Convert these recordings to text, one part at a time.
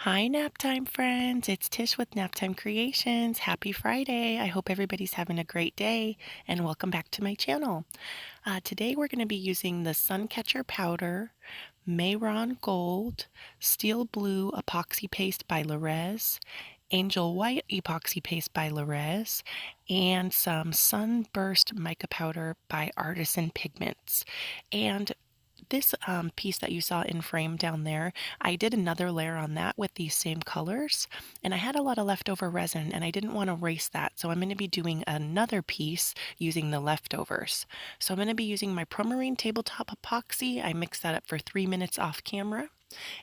Hi, Naptime friends. It's Tish with Naptime Creations. Happy Friday. I hope everybody's having a great day and welcome back to my channel. Today we're going to be using the Suncatcher powder, Mayron Gold, Steel Blue epoxy paste by Lorez, Angel White epoxy paste by Lorez, and some Sunburst mica powder by Artisan Pigments. And this piece that you saw in frame down there, I did another layer on that with these same colors, and I had a lot of leftover resin and I didn't want to waste that, so I'm going to be doing another piece using the leftovers. So I'm going to be using my Promarine tabletop epoxy. I mixed that up for 3 minutes off camera.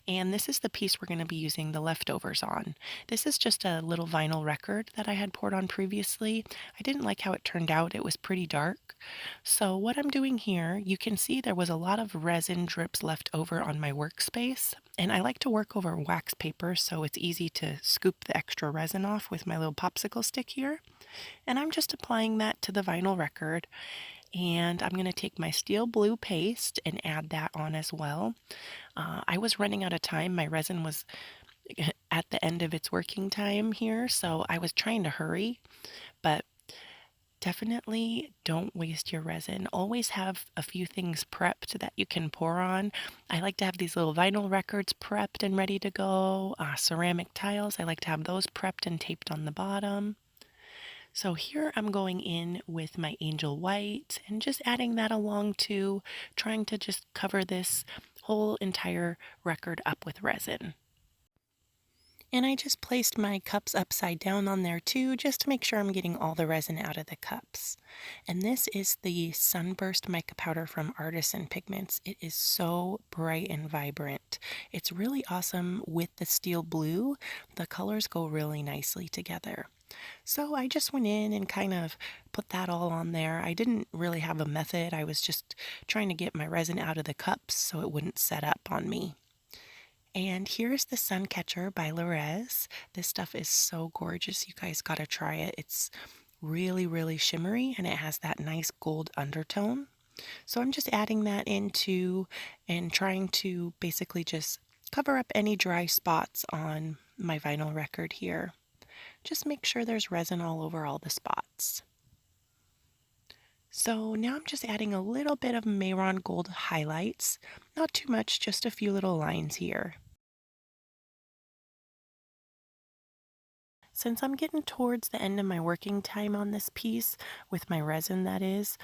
And this is the piece we're going to be using the leftovers on. This is just a little vinyl record that I had poured on previously. I didn't like how it turned out. It was pretty dark. So what I'm doing here, you can see there was a lot of resin drips left over on my workspace. And I like to work over wax paper, so it's easy to scoop the extra resin off with my little popsicle stick here. And I'm just applying that to the vinyl record. And I'm going to take my steel blue paste and add that on as well. I was running out of time. My resin was at the end of its working time here, so I was trying to hurry, but definitely don't waste your resin. Always have a few things prepped that you can pour on. I like to have these little vinyl records prepped and ready to go. Ceramic tiles, I like to have those prepped and taped on the bottom. So here I'm going in with my Angel White and just adding that along too, trying to just cover this whole entire record up with resin. And I just placed my cups upside down on there too, just to make sure I'm getting all the resin out of the cups. And this is the Sunburst mica powder from Artisan Pigments. It is so bright and vibrant. It's really awesome with the steel blue. The colors go really nicely together. So I just went in and kind of put that all on there. I didn't really have a method. I was just trying to get my resin out of the cups so it wouldn't set up on me. And here's the Suncatcher by Lorez. This stuff is so gorgeous. You guys gotta try it. It's really, really shimmery and it has that nice gold undertone. So I'm just adding that into and trying to basically just cover up any dry spots on my vinyl record here. Just make sure there's resin all over all the spots. So now I'm just adding a little bit of Mayron Gold highlights. Not too much, just a few little lines here. Since I'm getting towards the end of my working time on this piece, with my resin that is,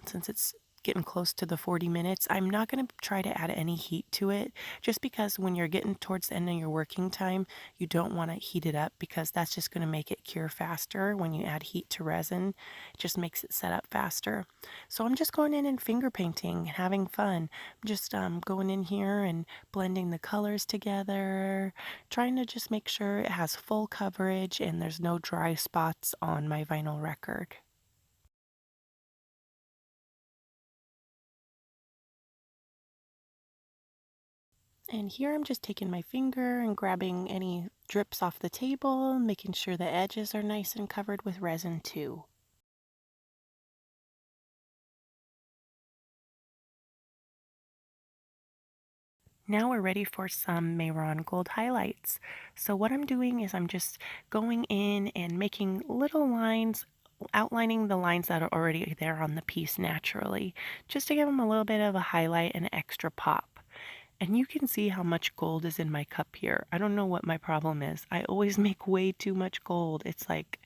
since it's getting close to the 40 minutes, I'm not going to try to add any heat to it, just because when you're getting towards the end of your working time, you don't want to heat it up because that's just going to make it cure faster. When you add heat to resin, it just makes it set up faster. So I'm just going in and finger painting, having fun. Just going in here and blending the colors together, trying to just make sure it has full coverage and there's no dry spots on my vinyl record. And here I'm just taking my finger and grabbing any drips off the table, making sure the edges are nice and covered with resin too. Now we're ready for some Mayron Gold highlights. So what I'm doing is I'm just going in and making little lines, outlining the lines that are already there on the piece naturally, just to give them a little bit of a highlight and extra pop. And you can see how much gold is in my cup here. I don't know what my problem is. I always make way too much gold. It's like,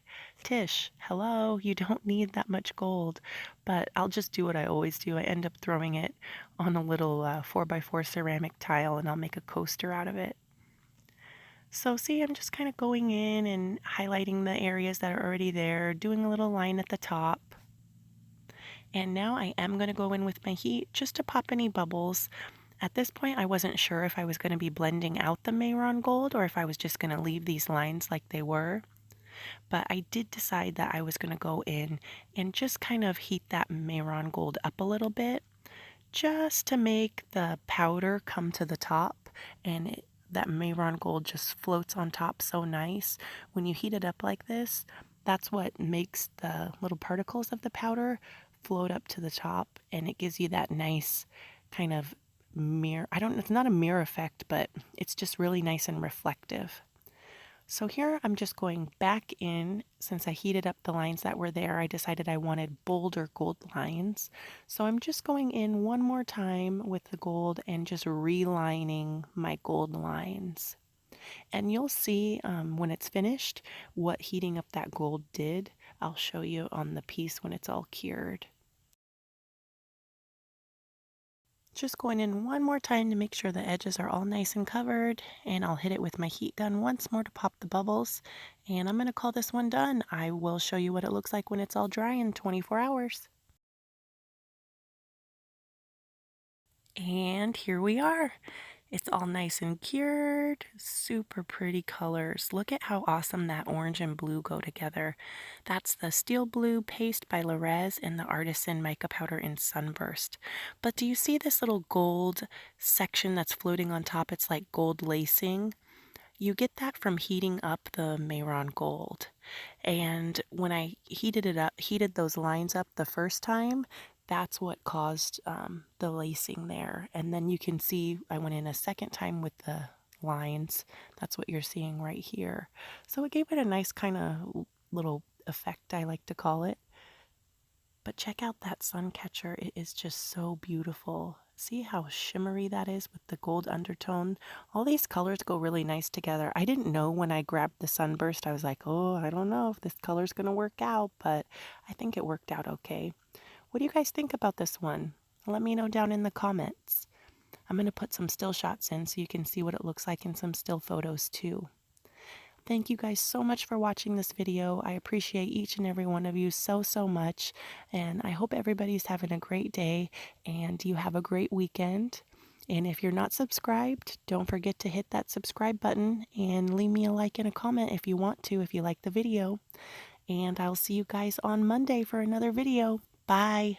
Tish, hello, you don't need that much gold. But I'll just do what I always do. I end up throwing it on a little 4x4 ceramic tile and I'll make a coaster out of it. So see, I'm just kind of going in and highlighting the areas that are already there, doing a little line at the top. And now I am going to go in with my heat just to pop any bubbles. At this point, I wasn't sure if I was going to be blending out the Mayron Gold or if I was just going to leave these lines like they were. But I did decide that I was going to go in and just kind of heat that Mayron Gold up a little bit, just to make the powder come to the top, and that Mayron Gold just floats on top so nice. When you heat it up like this, that's what makes the little particles of the powder float up to the top, and it gives you that nice kind of mirror. It's not a mirror effect, but it's just really nice and reflective. So here I'm just going back in. Since I heated up the lines that were there, I decided I wanted bolder gold lines. So I'm just going in one more time with the gold and just relining my gold lines. And you'll see when it's finished what heating up that gold did. I'll show you on the piece when it's all cured. Just going in one more time to make sure the edges are all nice and covered, and I'll hit it with my heat gun once more to pop the bubbles, and I'm going to call this one done. I will show you what it looks like when it's all dry in 24 hours. And here we are. It's all nice and cured. Super pretty colors. Look at how awesome that orange and blue go together. That's the Steel Blue Paste by Larez and the Artisan Mica Powder in Sunburst. But do you see this little gold section that's floating on top? It's like gold lacing. You get that from heating up the Mayron Gold. And when I heated those lines up the first time, that's what caused the lacing there. And then you can see I went in a second time with the lines. That's what you're seeing right here. So it gave it a nice kind of little effect, I like to call it. But check out that sun catcher. It is just so beautiful. See how shimmery that is with the gold undertone? All these colors go really nice together. I didn't know when I grabbed the sunburst. I was like, oh, I don't know if this color's going to work out, but I think it worked out okay. What do you guys think about this one? Let me know down in the comments. I'm going to put some still shots in so you can see what it looks like in some still photos too. Thank you guys so much for watching this video. I appreciate each and every one of you so, so much. And I hope everybody's having a great day and you have a great weekend. And if you're not subscribed, don't forget to hit that subscribe button and leave me a like and a comment if you want to, if you like the video. And I'll see you guys on Monday for another video. Bye.